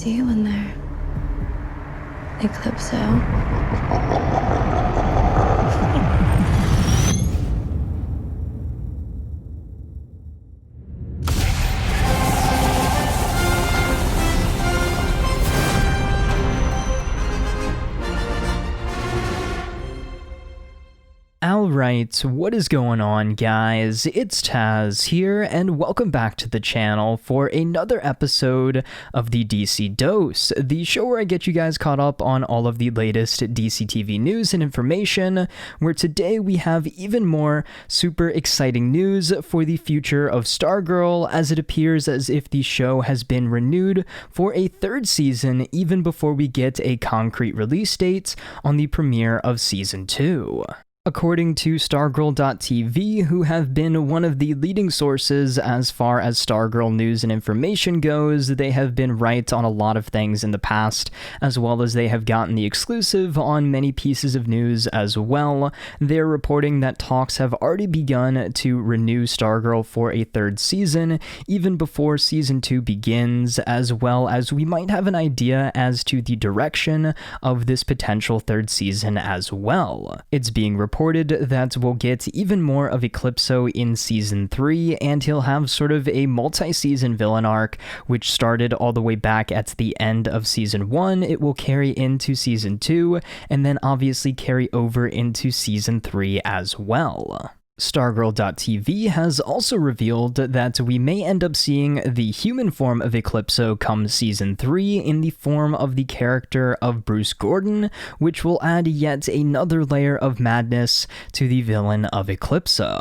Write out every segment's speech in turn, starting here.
see you in there, Eclipso. Alright, what is going on, guys? It's Tazz here, and welcome back to the channel for another episode of the DC Dose, the show where I get you guys caught up on all of the latest DCTV news and information, where today we have even more super exciting news for the future of Stargirl, as it appears as if the show has been renewed for a third season even before we get a concrete release date on the premiere of Season 2. According to Stargirl.tv, who have been one of the leading sources as far as Stargirl news and information goes, they have been right on a lot of things in the past, as well as they have gotten the exclusive on many pieces of news as well. They're reporting that talks have already begun to renew Stargirl for a third season, even before Season 2 begins, as well as we might have an idea as to the direction of this potential third season as well. It's being reported that we'll get even more of Eclipso in Season 3, and he'll have sort of a multi-season villain arc, which started all the way back at the end of Season 1. It will carry into Season 2, and then obviously carry over into Season 3 as well. Stargirl.tv has also revealed that we may end up seeing the human form of Eclipso come Season 3 in the form of the character of Bruce Gordon, which will add yet another layer of madness to the villain of Eclipso.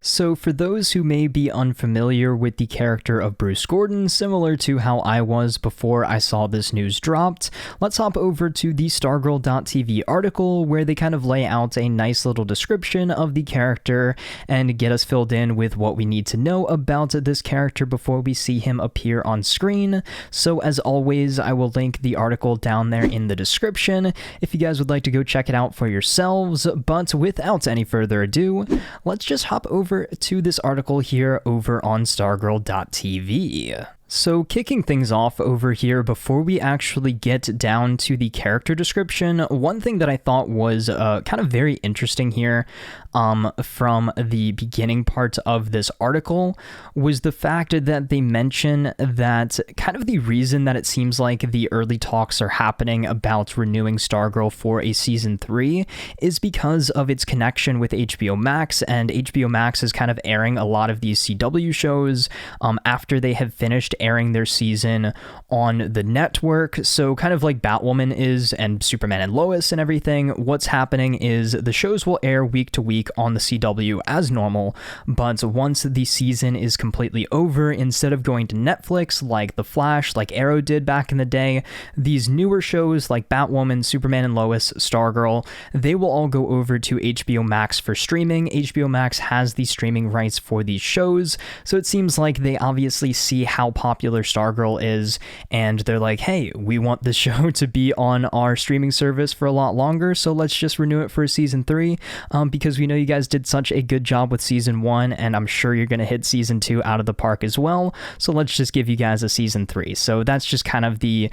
So for those who may be unfamiliar with the character of Bruce Gordon, similar to how I was before I saw this news dropped, let's hop over to the Stargirl.tv article where they kind of lay out a nice little description of the character and get us filled in with what we need to know about this character before we see him appear on screen. So as always, I will link the article down there in the description if you guys would like to go check it out for yourselves. But without any further ado, let's just hop over to this article here over on Stargirl.tv. So kicking things off over here, before we actually get down to the character description, one thing that I thought was kind of very interesting here from the beginning part of this article was the fact that they mention that kind of the reason that it seems like the early talks are happening about renewing Stargirl for a Season 3 is because of its connection with HBO Max, and HBO Max is kind of airing a lot of these CW shows after they have finished airing their season on the network. So kind of like Batwoman is, and Superman and Lois and everything, what's happening is the shows will air week to week on the CW as normal, but once the season is completely over, instead of going to Netflix like The Flash, like Arrow did back in the day, these newer shows like Batwoman, Superman and Lois, Stargirl, they will all go over to HBO Max for streaming. HBO Max has the streaming rights for these shows, so it seems like they obviously see how popular Stargirl is, and they're like, hey, we want this show to be on our streaming service for a lot longer, so let's just renew it for Season 3, because we know you guys did such a good job with Season 1, and I'm sure you're going to hit Season 2 out of the park as well, so let's just give you guys a Season 3. So that's just kind of the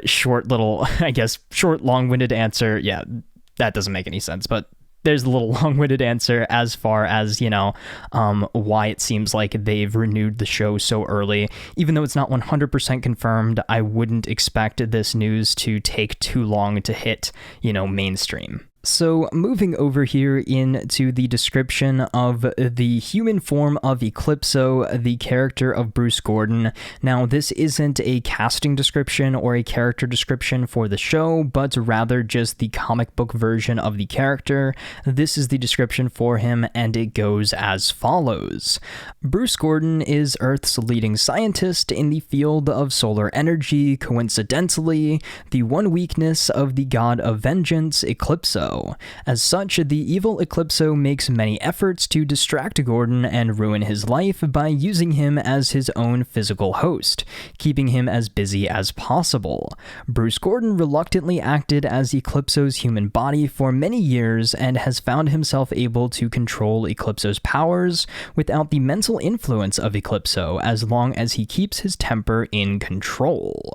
short little, I guess, short long-winded answer. Yeah, that doesn't make any sense, but there's a little long-winded answer as far as, you know, why it seems like they've renewed the show so early. Even though it's not 100% confirmed, I wouldn't expect this news to take too long to hit, you know, mainstream. So moving over here into the description of the human form of Eclipso, the character of Bruce Gordon. Now, this isn't a casting description or a character description for the show, but rather just the comic book version of the character. This is the description for him, and it goes as follows. Bruce Gordon is Earth's leading scientist in the field of solar energy, coincidentally, the one weakness of the god of vengeance, Eclipso. As such, the evil Eclipso makes many efforts to distract Gordon and ruin his life by using him as his own physical host, keeping him as busy as possible. Bruce Gordon reluctantly acted as Eclipso's human body for many years and has found himself able to control Eclipso's powers without the mental influence of Eclipso, as long as he keeps his temper in control.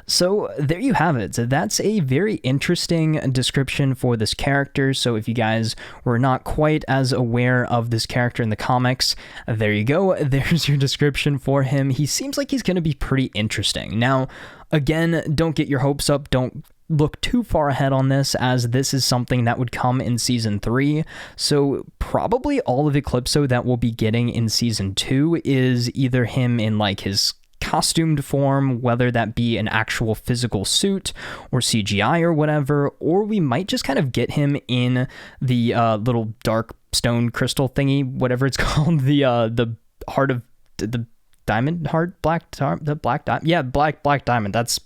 So there you have it. That's a very interesting description for this character. So if you guys were not quite as aware of this character in the comics, there you go. There's your description for him. He seems like he's going to be pretty interesting. Now, again, don't get your hopes up. Don't look too far ahead on this, as this is something that would come in season 3. So probably all of Eclipso that we'll be getting in season 2 is either him in like his costumed form, whether that be an actual physical suit or CGI or whatever, or we might just kind of get him in the little dark stone crystal thingy, whatever it's called, the heart of the diamond heart, black diamond. That's,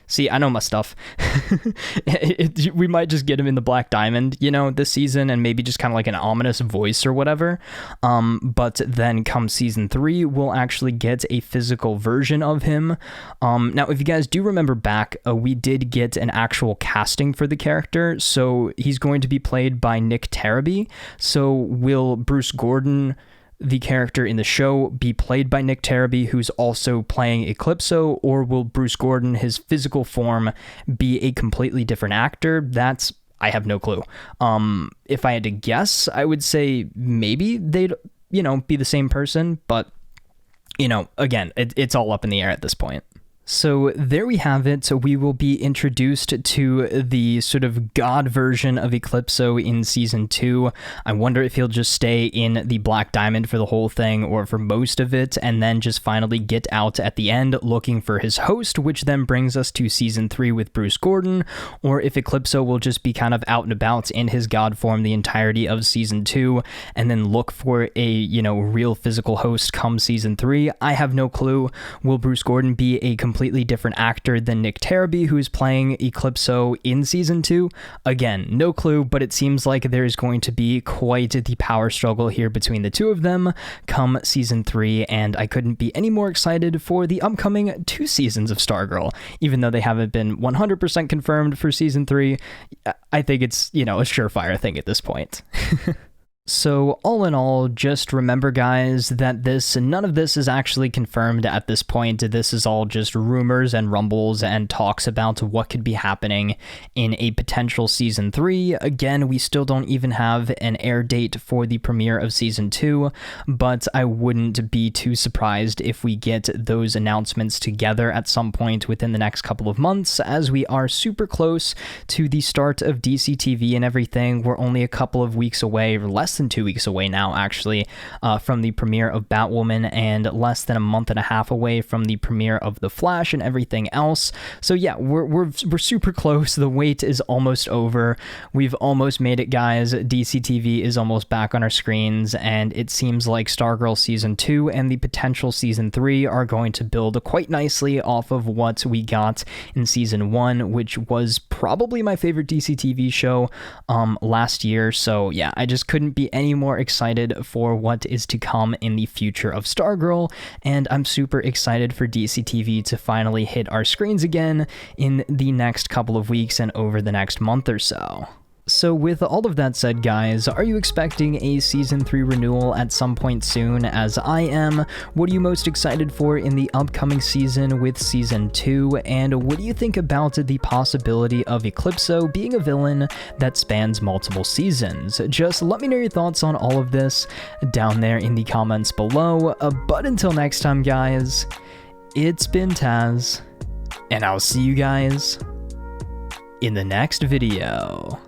see, I know my stuff. We might just get him in the Black Diamond, you know, this season, and maybe just kind of like an ominous voice or whatever. But then come season 3, we'll actually get a physical version of him. Now, if you guys do remember back, we did get an actual casting for the character. So he's going to be played by Nick Tarabby. So will Bruce Gordon, the character in the show, be played by Nick Tarabby, who's also playing Eclipso, or will Bruce Gordon, his physical form, be a completely different actor? I have no clue. If I had to guess, I would say maybe they'd, be the same person, but, again, it's all up in the air at this point. So there we have it. So we will be introduced to the sort of god version of Eclipso in season 2. I wonder if he'll just stay in the Black Diamond for the whole thing or for most of it, and then just finally get out at the end looking for his host, which then brings us to season 3 with Bruce Gordon, or if Eclipso will just be kind of out and about in his god form the entirety of season 2, and then look for a, real physical host come season 3. I have no clue. Will Bruce Gordon be a completely different actor than Nick Tarabby, who's playing Eclipso in season 2? Again, no clue, but it seems like there's going to be quite the power struggle here between the two of them come season 3, and I couldn't be any more excited for the upcoming 2 seasons of Stargirl. Even though they haven't been 100% confirmed for season 3, I think it's, a surefire thing at this point. So all in all, just remember, guys, that none of this is actually confirmed at this point. This is all just rumors and rumbles and talks about what could be happening in a potential season 3. Again, we still don't even have an air date for the premiere of season 2, but I wouldn't be too surprised if we get those announcements together at some point within the next couple of months, as we are super close to the start of DCTV and everything. We're only a couple of weeks away, or less than 2 weeks away now, actually, from the premiere of Batwoman, and less than a month and a half away from the premiere of The Flash and everything else. So yeah, we're super close. The wait is almost over. We've almost made it, guys. DCTV is almost back on our screens, and it seems like Stargirl season 2 and the potential season 3 are going to build quite nicely off of what we got in season 1, which was probably my favorite DCTV show last year. So yeah, I just couldn't be any more excited for what is to come in the future of Stargirl, and I'm super excited for DCTV to finally hit our screens again in the next couple of weeks and over the next month or so. So with all of that said, guys, are you expecting a season 3 renewal at some point soon, as I am? What are you most excited for in the upcoming season with season 2? And what do you think about the possibility of Eclipso being a villain that spans multiple seasons? Just let me know your thoughts on all of this down there in the comments below. But until next time, guys, it's been Tazz, and I'll see you guys in the next video.